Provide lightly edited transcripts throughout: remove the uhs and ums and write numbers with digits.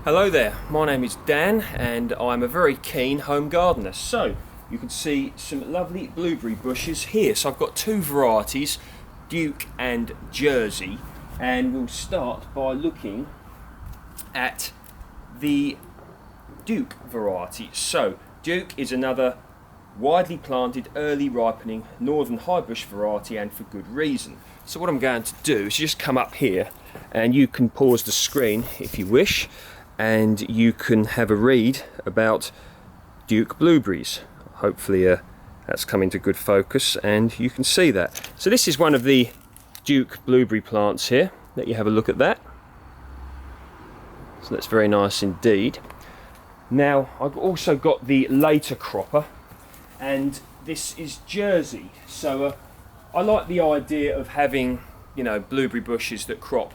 Hello there, my name is Dan and I'm a very keen home gardener. So you can see some lovely blueberry bushes here. So I've got two varieties, Duke and Jersey, and we'll start by looking at the Duke variety. So Duke is another widely planted, early ripening northern high bush variety, and for good reason. So what I'm going to do is just come up here and you can pause the screen if you wish, and you can have a read about Duke blueberries. Hopefully that's come into good focus and you can see that. So this is one of the Duke blueberry plants here. Let you have a look at that. So that's very nice indeed. Now I've also got the later cropper, and this is Jersey. So I like the idea of having, you know, blueberry bushes that crop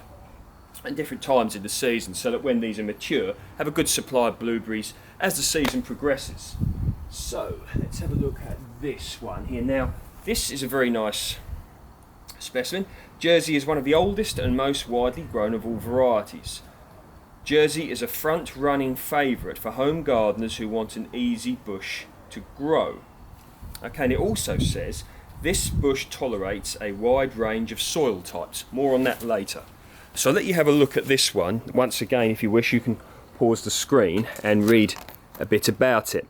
at different times in the season, so that when these are mature, have a good supply of blueberries as the season progresses. So let's have a look at this one here. Now this is a very nice specimen. Jersey is one of the oldest and most widely grown of all varieties. Jersey is a front-running favourite for home gardeners who want an easy bush to grow. Okay, and it also says this bush tolerates a wide range of soil types. More on that later. So I'll let you have a look at this one. Once again, if you wish, you can pause the screen and read a bit about it.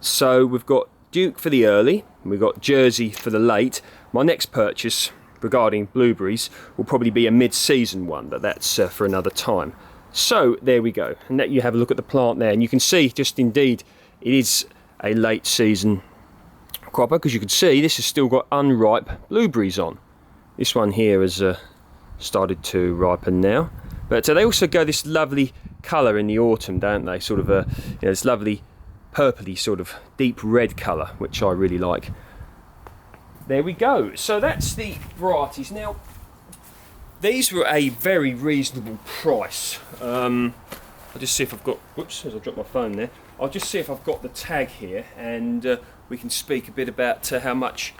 So we've got Duke for the early, and we've got Jersey for the late. My next purchase regarding blueberries will probably be a mid-season one, but that's for another time. So there we go, and let you have a look at the plant there, and you can see just indeed it is a late season cropper, because you can see this has still got unripe blueberries on. This one here has started to ripen now, but they also go this lovely colour in the autumn, don't they? Sort of a, you know, this lovely purpley sort of deep red colour, which I really like. There we go. So that's the varieties. Now these were a very reasonable price. I'll just see if I've got, whoops, as I dropped my phone there, I'll just see if I've got the tag here, and we can speak a bit about how much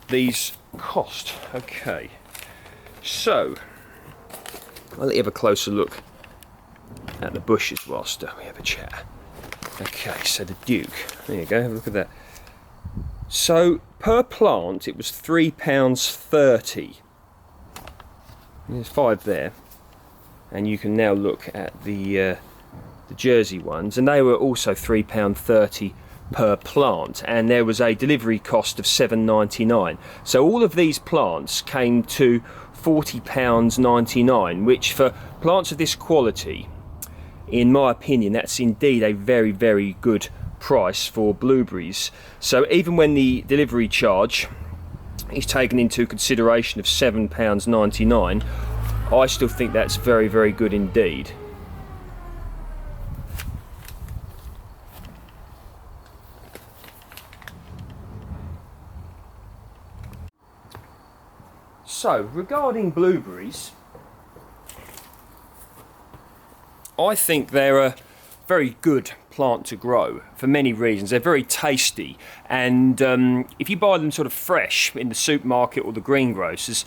these cost. Okay, so I'll let you have a closer look at the bushes whilst we have a chat. Okay, so the Duke, there you go, have a look at that. So per plant it was £3.30. There's 5 there, and you can now look at the Jersey ones, and they were also £3.30 per plant, and there was a delivery cost of £7.99. So all of these plants came to £40.99, which for plants of this quality, in my opinion, that's indeed a very, very good price for blueberries. So even when the delivery charge is taken into consideration of £7.99, I still think that's very, very good indeed. So regarding blueberries, I think they're a very good plant to grow for many reasons. They're very tasty, and if you buy them sort of fresh in the supermarket or the greengrocers,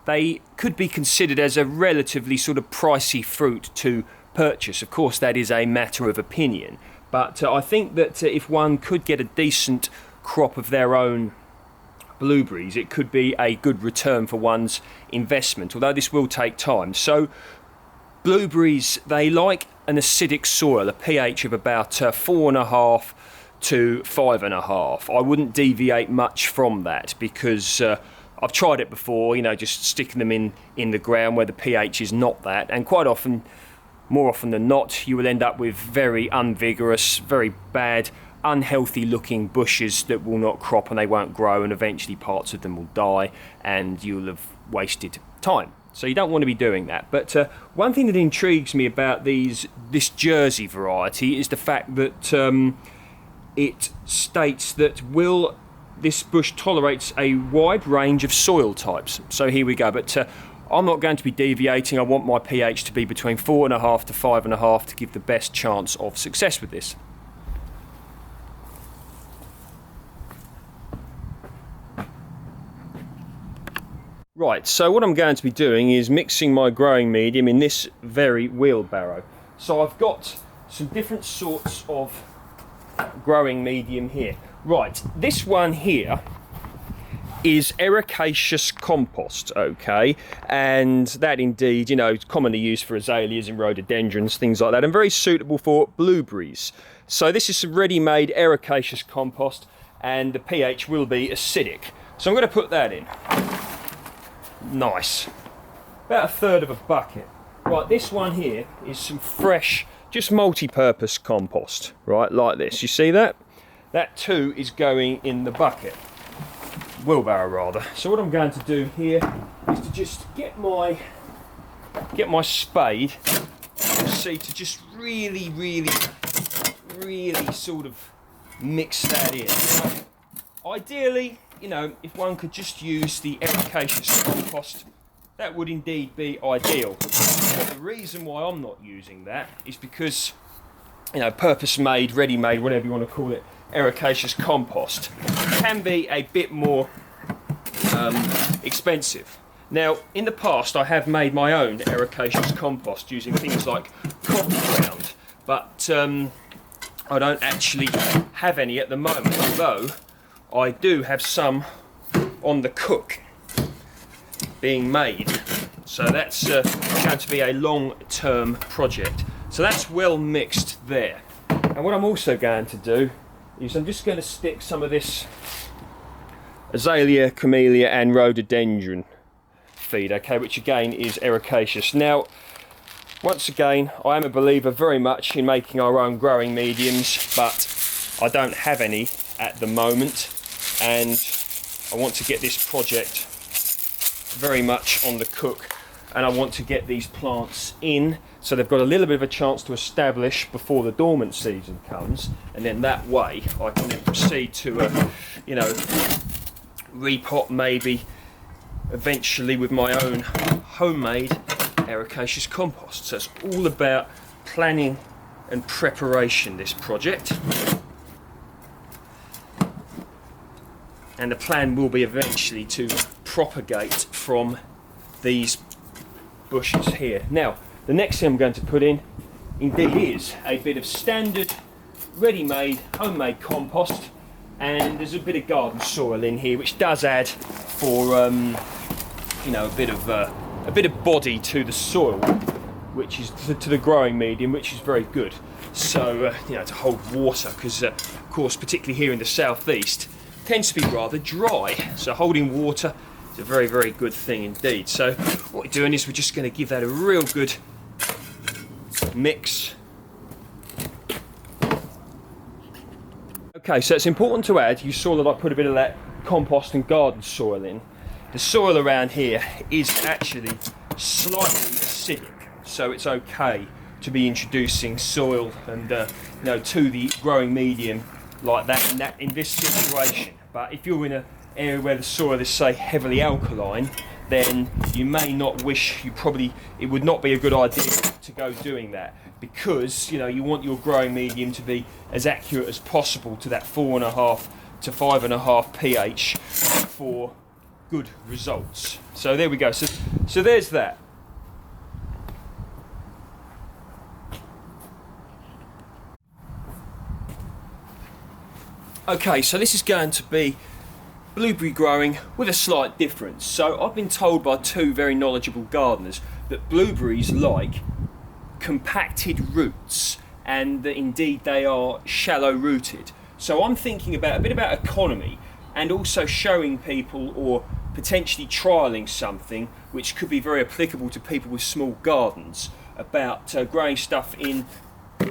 they could be considered as a relatively sort of pricey fruit to purchase. Of course, that is a matter of opinion, but I think that if one could get a decent crop of their own blueberries, it could be a good return for one's investment, although this will take time. So blueberries, they like an acidic soil, a pH of about 4.5 to 5.5. I wouldn't deviate much from that, because I've tried it before, you know, just sticking them in the ground where the pH is not that, and quite often, more often than not, you will end up with very unvigorous, very bad, unhealthy looking bushes that will not crop and they won't grow, and eventually parts of them will die and you'll have wasted time. So you don't want to be doing that. But one thing that intrigues me about this Jersey variety is the fact that it states that this bush tolerates a wide range of soil types. So here we go. But I'm not going to be deviating. I want my pH to be between 4.5 to 5.5 to give the best chance of success with this. Right, so what I'm going to be doing is mixing my growing medium in this very wheelbarrow. So I've got some different sorts of growing medium here. Right, this one here is ericaceous compost, okay, and that indeed, you know, is commonly used for azaleas and rhododendrons, things like that, and very suitable for blueberries. So this is some ready-made ericaceous compost, and the pH will be acidic. So I'm going to put that in. Nice. About a third of a bucket. Right, this one here is some fresh, just multi-purpose compost, right, like this. You see that? That too is going in the bucket. Wheelbarrow rather. So what I'm going to do here is to just get my spade, see, to just really sort of mix that in. Ideally, you know, if one could just use the ericaceous compost, that would indeed be ideal. But the reason why I'm not using that is because, you know, purpose-made, ready-made, whatever you want to call it, ericaceous compost can be a bit more expensive. Now, in the past, I have made my own ericaceous compost using things like coffee ground, but I don't actually have any at the moment, although I do have some on the cook being made. So that's going to be a long-term project. So that's well mixed there. And what I'm also going to do is I'm just going to stick some of this azalea, camellia and rhododendron feed, okay, which again is ericaceous. Now, once again, I am a believer very much in making our own growing mediums, but I don't have any at the moment, and I want to get this project very much on the cook, and I want to get these plants in so they've got a little bit of a chance to establish before the dormant season comes, and then that way I can then proceed to you know, repot maybe eventually with my own homemade ericaceous compost. So it's all about planning and preparation, this project. And the plan will be eventually to propagate from these bushes here. Now, the next thing I'm going to put in indeed is a bit of standard ready-made homemade compost, and there's a bit of garden soil in here which does add for you know, a bit of body to the soil, which is to the growing medium, which is very good. So you know, to hold water, because of course, particularly here in the southeast, tends to be rather dry. So holding water is a very good thing indeed. So what we're doing is we're just going to give that a real good mix. Okay, so it's important to add, you saw that I put a bit of that compost and garden soil in. The soil around here is actually slightly acidic, so it's okay to be introducing soil and you know, to the growing medium like that in this situation. But if you're in an area where the soil is, say, heavily alkaline, then you may not wish, it would not be a good idea to go doing that, because you know, you want your growing medium to be as accurate as possible to that 4.5 to 5.5 pH for good results. So there we go. So there's that. Okay, so this is going to be blueberry growing with a slight difference. So I've been told by two very knowledgeable gardeners that blueberries like compacted roots, and that indeed they are shallow rooted. So I'm thinking about a bit about economy, and also showing people, or potentially trialling something which could be very applicable to people with small gardens, about growing stuff in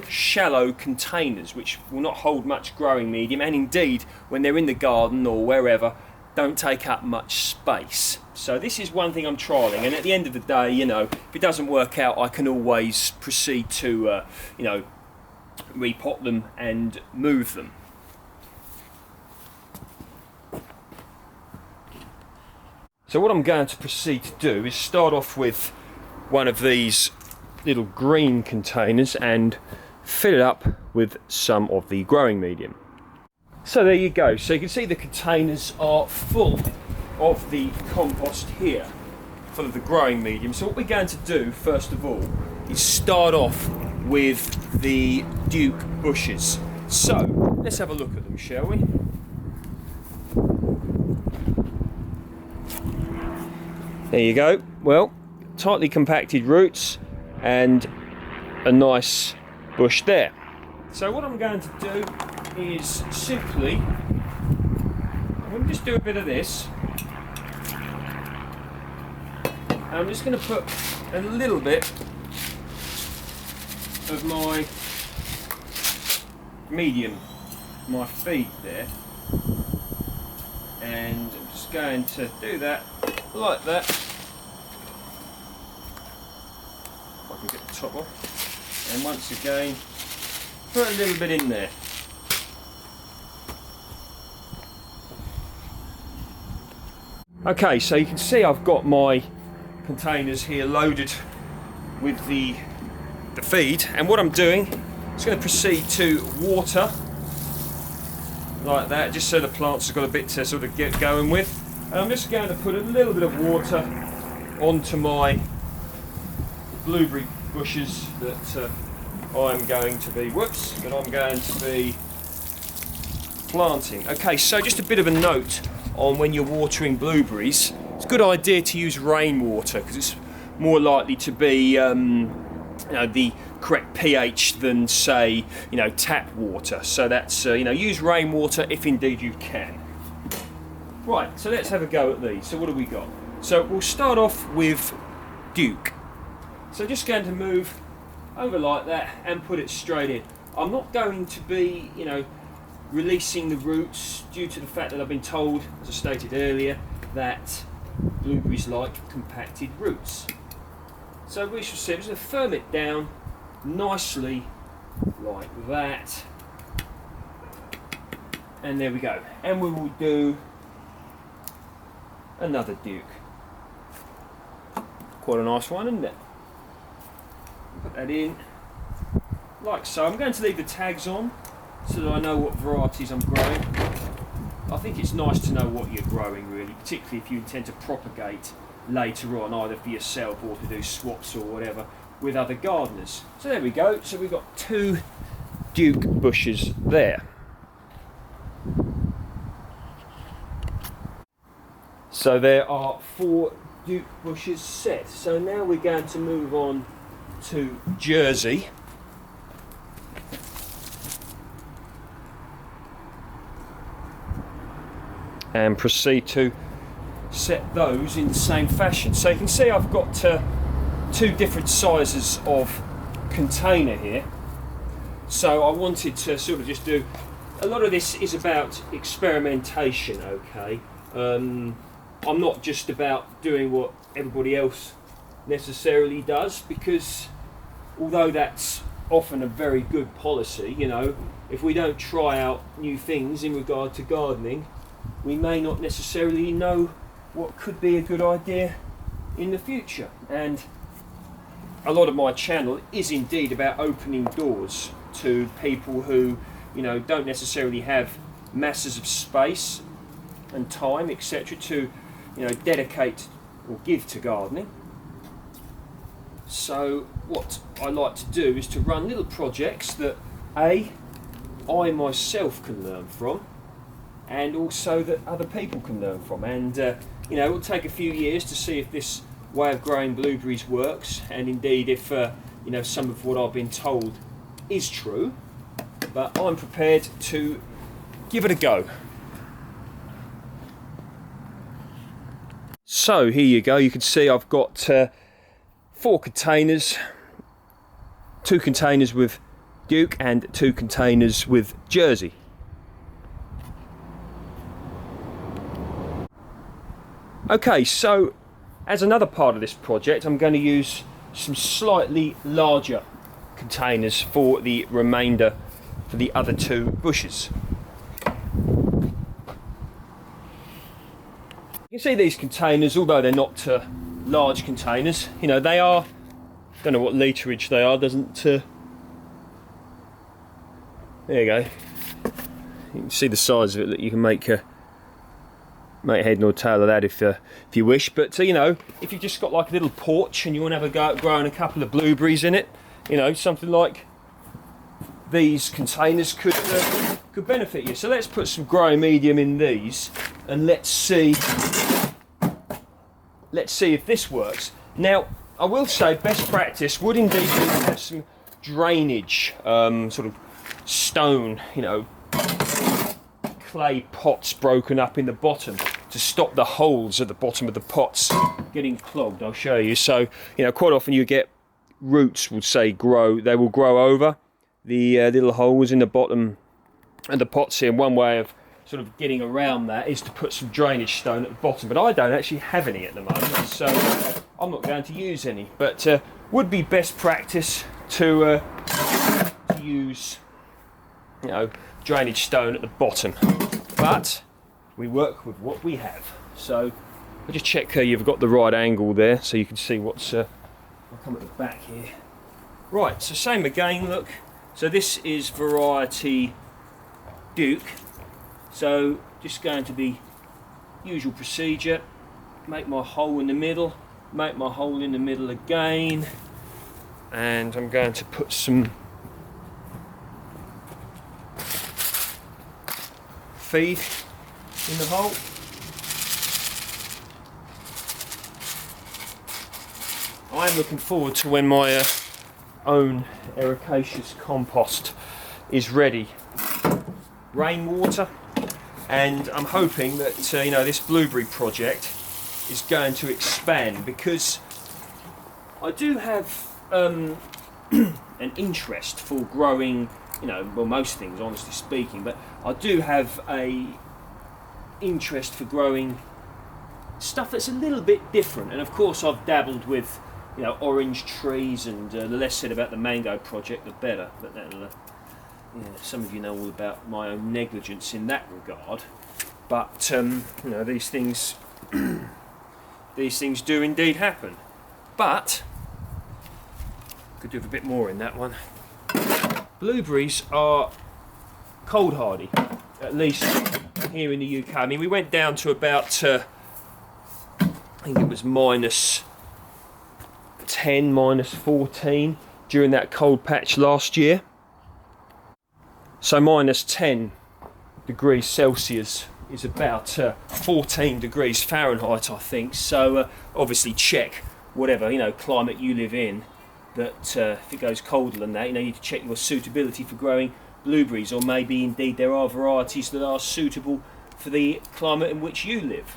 shallow containers which will not hold much growing medium, and indeed when they're in the garden or wherever, don't take up much space. So this is one thing I'm trialling, and at the end of the day, you know, if it doesn't work out, I can always proceed to you know, repot them and move them. So what I'm going to proceed to do is start off with one of these little green containers and fill it up with some of the growing medium. So there you go. So you can see the containers are full of the compost here. full of the growing medium. So what we're going to do first of all is start off with the Duke bushes. So let's have a look at them, shall we? There you go. Well, tightly compacted roots and a nice bush there. So what I'm going to do is simply, I'm going to just do a bit of this. I'm just going to put a little bit of my medium, my feed there, and I'm just going to do that like that. If I can get the top off, and once again put a little bit in there. Okay, so you can see I've got my containers here loaded with the feed, and what I'm doing is going to proceed to water like that, just so the plants have got a bit to sort of get going with. And I'm just going to put a little bit of water onto my blueberry bushes that I'm going to be planting. Okay, so just a bit of a note on when you're watering blueberries. It's a good idea to use rainwater because it's more likely to be the correct pH than, say, tap water. So that's use rainwater if indeed you can. Right, so let's have a go at these. So what do we got? So we'll start off with Duke. So just going to move over like that and put it straight in. I'm not going to be, releasing the roots due to the fact that I've been told, as I stated earlier, that blueberries like compacted roots. So we shall see, I'm just going to firm it down nicely like that. And there we go. And we will do another Duke. Quite a nice one, isn't it? Put that in like so. I'm going to leave the tags on so that I know what varieties I'm growing. I think it's nice to know what you're growing, really, particularly if you intend to propagate later on, either for yourself or to do swaps or whatever with other gardeners. So there we go. So we've got 2 Duke bushes there. So there are 4 Duke bushes set. So now we're going to move on to Jersey. And proceed to set those in the same fashion. So you can see I've got 2 different sizes of container here. So I wanted to sort of just do, a lot of this is about experimentation, okay? I'm not just about doing what everybody else necessarily does, because although that's often a very good policy, if we don't try out new things in regard to gardening, we may not necessarily know what could be a good idea in the future. And a lot of my channel is indeed about opening doors to people who, don't necessarily have masses of space and time, etc., to, dedicate or give to gardening. So what I like to do is to run little projects that I myself can learn from, and also that other people can learn from. And it will take a few years to see if this way of growing blueberries works, and indeed if some of what I've been told is true. But I'm prepared to give it a go. So here you go. You can see I've got 4 containers, 2 containers with Duke and 2 containers with Jersey. Okay, so as another part of this project, I'm going to use some slightly larger containers for the remainder, for the other 2 bushes. You can see these containers, although they're not large containers, they are, don't know what literage they are, there you go. You can see the size of it, that you can make make head nor tail of that if you wish. But you know, if you've just got like a little porch and you want to have a go at growing a couple of blueberries in it, you know, something like these containers could benefit you. So let's put some growing medium in these, and let's see if this works. Now, I will say best practice would indeed be to have some drainage, sort of stone, you know, clay pots broken up in the bottom to stop the holes at the bottom of the pots getting clogged. I'll show you. So, you know, quite often you get roots will say grow, they will grow over the little holes in the bottom of the pots here. And one way of sort of getting around that is to put some drainage stone at the bottom, but I don't actually have any at the moment, so I'm not going to use any. But would be best practice to use, you know, drainage stone at the bottom, but we work with what we have. So I'll just check you've got the right angle there so you can see what's I'll come at the back here. Right, so same again, look. So this is variety Duke. So just going to be usual procedure, make my hole in the middle, make my hole in the middle again, and I'm going to put some feed in the hole. I am looking forward to when my own ericaceous compost is ready. Rainwater, and I'm hoping that you know, this blueberry project is going to expand, because I do have an interest for growing, you know, well, most things, honestly speaking, but I do have a interest for growing stuff that's a little bit different. And of course I've dabbled with, you know, orange trees, and the less said about the mango project the better, but that'll yeah, some of you know all about my own negligence in that regard. But you know, these things these things do indeed happen. But could do with a bit more in that one. Blueberries are cold hardy, at least here in the UK. I mean, we went down to about I think it was -10, -14 during that cold patch last year. So -10 degrees Celsius is about 14 degrees Fahrenheit, I think. So obviously check whatever, you know, climate you live in, that if it goes colder than that, you know, you need to check your suitability for growing blueberries, or maybe indeed there are varieties that are suitable for the climate in which you live.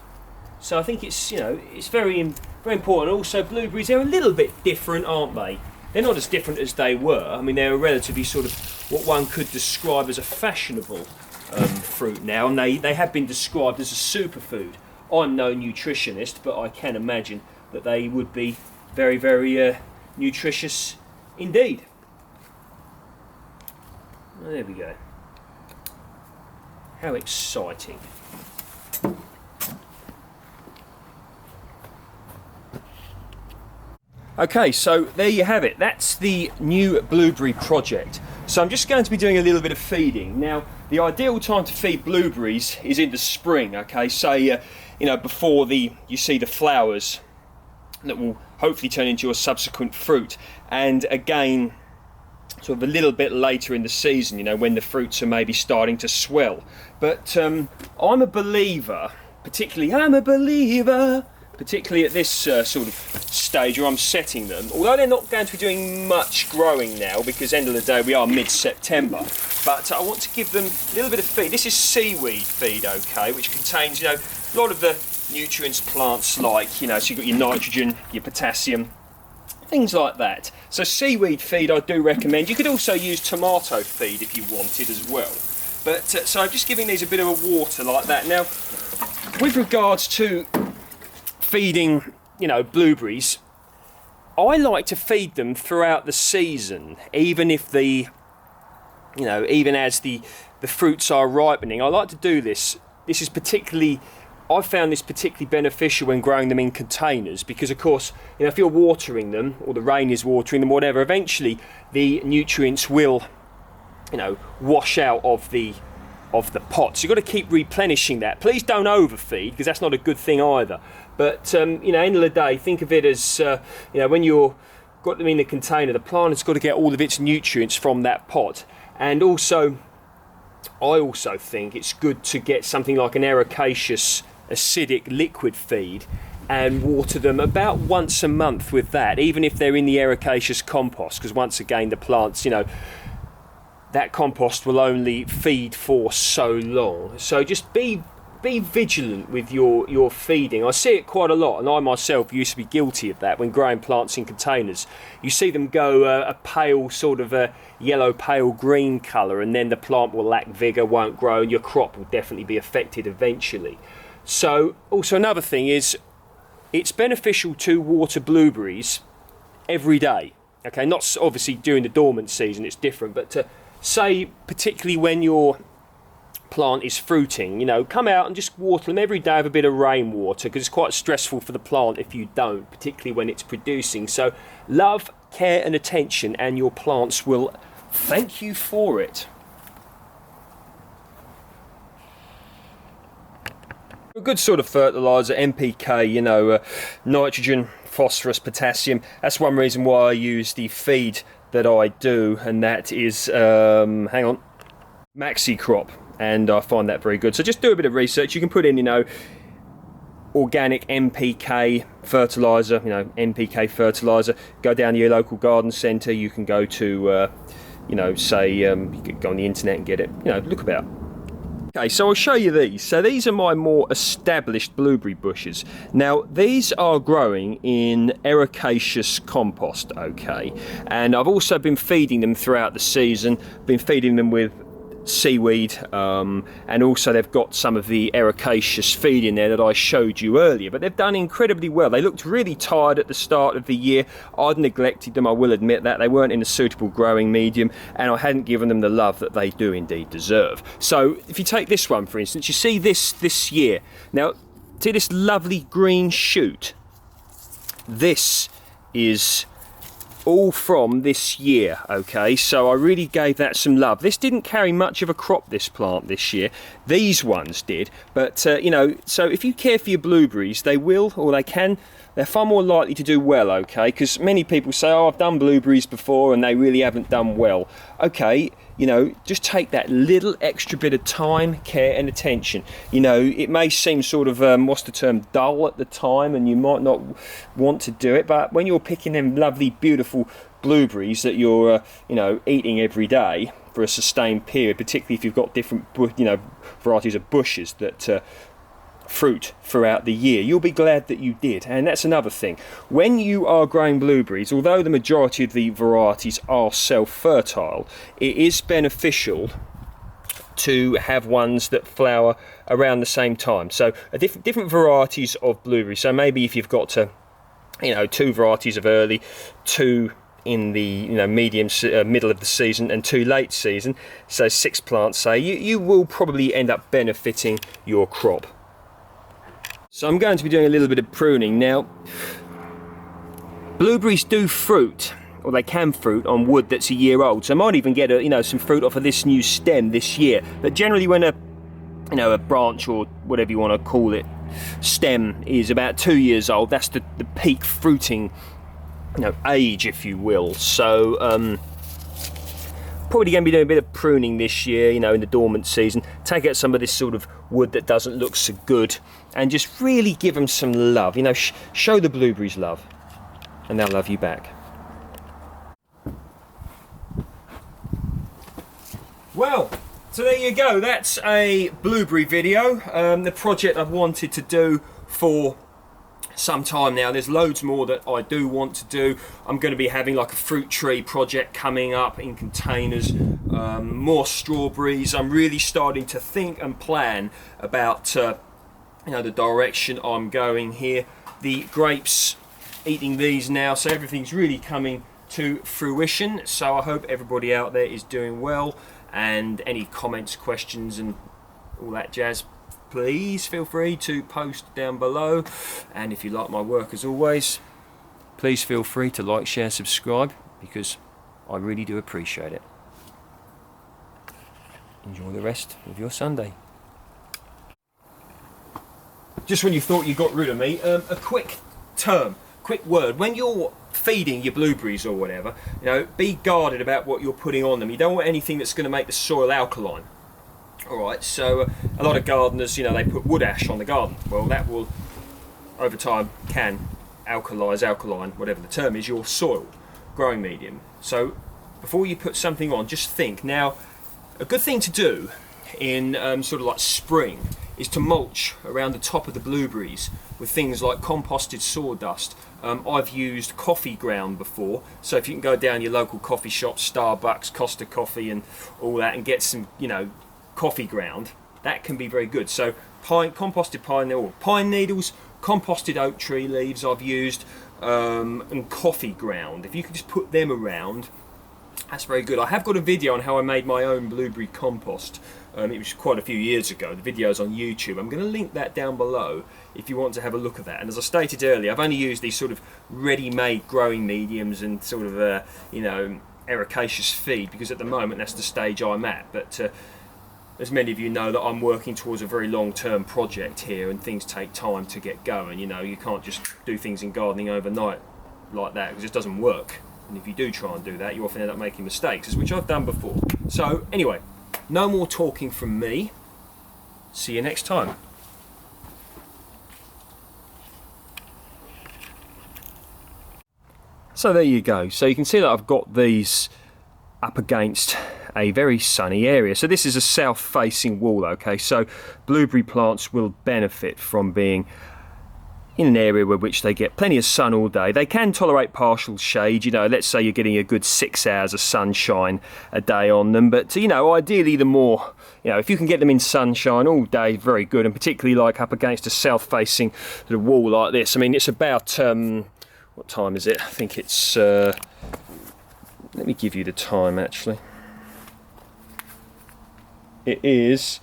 So I think it's, you know, it's very important. Also, blueberries, they're a little bit different, aren't they? They're not as different as they were. I mean, they're a relatively sort of what one could describe as a fashionable fruit now, and they have been described as a superfood. I'm no nutritionist, but I can imagine that they would be very, very nutritious indeed. There we go. How exciting. Okay, so there you have it. That's the new blueberry project. So I'm just going to be doing a little bit of feeding. Now, the ideal time to feed blueberries is in the spring, okay? Say, you know, before you see the flowers that will hopefully turn into your subsequent fruit. And again, sort of a little bit later in the season, you know, when the fruits are maybe starting to swell. But I'm a believer, particularly at this sort of stage where I'm setting them, although they're not going to be doing much growing now, because end of the day we are mid-September, but I want to give them a little bit of feed. This is seaweed feed, okay, which contains, you know, a lot of the nutrients plants like, you know, so you've got your nitrogen, your potassium, things like that. So seaweed feed I do recommend. You could also use tomato feed if you wanted as well. But so I'm just giving these a bit of a water like that. Now, with regards to feeding, you know, blueberries, I like to feed them throughout the season, even if even as the fruits are ripening. I like to do this. This is particularly, I've found this particularly beneficial when growing them in containers, because of course, you know, if you're watering them, or the rain is watering them, whatever, eventually the nutrients will, you know, wash out of the of the pot. So you've got to keep replenishing that. Please don't overfeed, because that's not a good thing either. But you know, end of the day, think of it as you know, when you're got them in the container, the plant has got to get all of its nutrients from that pot. And also, I also think it's good to get something like an ericaceous acidic liquid feed and water them about once a month with that, even if they're in the ericaceous compost, because once again, the plants, you know, that compost will only feed for so long. So just be vigilant with your feeding. I see it quite a lot, and I myself used to be guilty of that when growing plants in containers. You see them go a pale, sort of a yellow pale green colour, and then the plant will lack vigour, won't grow, and your crop will definitely be affected eventually. So also another thing is, it's beneficial to water blueberries every day. Okay, not obviously during the dormant season, it's different, but to say particularly when your plant is fruiting, you know, come out and just water them every day with a bit of rainwater, because it's quite stressful for the plant if you don't, particularly when it's producing. So love, care and attention, and your plants will thank you for it. A good sort of fertiliser, NPK, you know, nitrogen, phosphorus, potassium. That's one reason why I use the feed that I do, and that is, hang on, Maxi Crop, and I find that very good. So just do a bit of research. You can put in, you know, organic NPK fertiliser, you know, NPK fertiliser. Go down to your local garden centre. You can go to, you know, say, you could go on the internet and get it. You know, look about. Okay, so I'll show you these. So these are my more established blueberry bushes. Now, these are growing in ericaceous compost, okay? And I've also been feeding them throughout the season, been feeding them with seaweed, and also they've got some of the ericaceous feed in there that I showed you earlier, but they've done incredibly well. They looked really tired at the start of the year. I'd neglected them, I will admit that. They weren't in a suitable growing medium, and I hadn't given them the love that they do indeed deserve. So if you take this one for instance, you see this year, now see this lovely green shoot, this is all from this year, okay? So I really gave that some love. This didn't carry much of a crop, this plant, this year. These ones did, but you know, so if you care for your blueberries, they will, or they can, they're far more likely to do well, okay? Because many people say, oh, I've done blueberries before and they really haven't done well. Okay, you know, just take that little extra bit of time, care and attention. You know, it may seem sort of, what's the term, dull at the time, and you might not want to do it, but when you're picking them lovely, beautiful blueberries that you're, you know, eating every day for a sustained period, particularly if you've got different, you know, varieties of bushes that fruit throughout the year, you'll be glad that you did. And that's another thing, when you are growing blueberries, although the majority of the varieties are self-fertile, it is beneficial to have ones that flower around the same time. So different varieties of blueberries. So maybe if you've got to, you know, 2 varieties of early, 2 in the, you know, medium middle of the season, and 2 late season, so 6 plants, say, you will probably end up benefiting your crop. So I'm going to be doing a little bit of pruning. Now, blueberries do fruit, or they can fruit on wood that's a year old. So I might even get a, you know, some fruit off of this new stem this year. But generally when a, you know, a branch, or whatever you want to call it, stem is about 2 years old, that's the peak fruiting, you know, age, if you will. So probably going to be doing a bit of pruning this year, you know, in the dormant season. Take out some of this sort of wood that doesn't look so good, and just really give them some love. You know, show the blueberries love, and they'll love you back. Well, so there you go. That's a blueberry video. The project I've wanted to do for some time now. There's loads more that I do want to do. I'm going to be having like a fruit tree project coming up in containers, more strawberries. I'm really starting to think and plan about you know, the direction I'm going here. The grapes, eating these now, so everything's really coming to fruition. So I hope everybody out there is doing well, and any comments, questions and all that jazz, please feel free to post down below. And if you like my work, as always, please feel free to like, share, subscribe, because I really do appreciate it. enjoy the rest of your Sunday. Just when you thought you got rid of me, a quick word. When you're feeding your blueberries or whatever, you know, be guarded about what you're putting on them. You don't want anything that's going to make the soil alkaline. Alright, so a lot of gardeners, you know, they put wood ash on the garden. Well, that will, over time, can alkaline, whatever the term is, your soil, growing medium. So before you put something on, just think. Now, a good thing to do in sort of like spring is to mulch around the top of the blueberries with things like composted sawdust. I've used coffee ground before, so if you can go down your local coffee shop, Starbucks, Costa Coffee and all that, and get some, you know, coffee ground, that can be very good. So composted pine needles, composted oak tree leaves I've used, and coffee ground. If you could just put them around, that's very good. I have got a video on how I made my own blueberry compost. It was quite a few years ago. The video's on YouTube. I'm going to link that down below if you want to have a look at that. And as I stated earlier, I've only used these sort of ready-made growing mediums and sort of, you know, ericaceous feed, because at the moment that's the stage I'm at. But as many of you know, that I'm working towards a very long-term project here, and things take time to get going. You know, you can't just do things in gardening overnight like that, because it just doesn't work. And if you do try and do that, you often end up making mistakes, which I've done before. So anyway, no more talking from me. See you next time. So there you go. So you can see that I've got these up against a very sunny area. So this is a south facing wall, okay? So blueberry plants will benefit from being in an area where which they get plenty of sun all day. They can tolerate partial shade, you know, let's say you're getting a good 6 hours of sunshine a day on them, but you know, ideally the more, you know, if you can get them in sunshine all day, very good, and particularly like up against a south facing sort of wall like this. I mean, it's about, what time is it? I think it's, let me give you the time actually. It is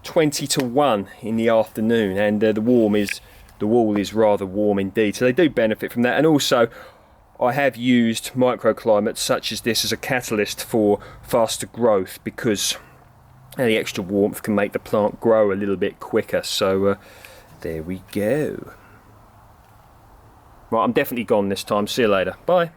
20 to 1 in the afternoon, and the wall is rather warm indeed, so they do benefit from that. And also I have used microclimates such as this as a catalyst for faster growth, because the extra warmth can make the plant grow a little bit quicker. So there we go. Right, I'm definitely gone this time. See you later. Bye.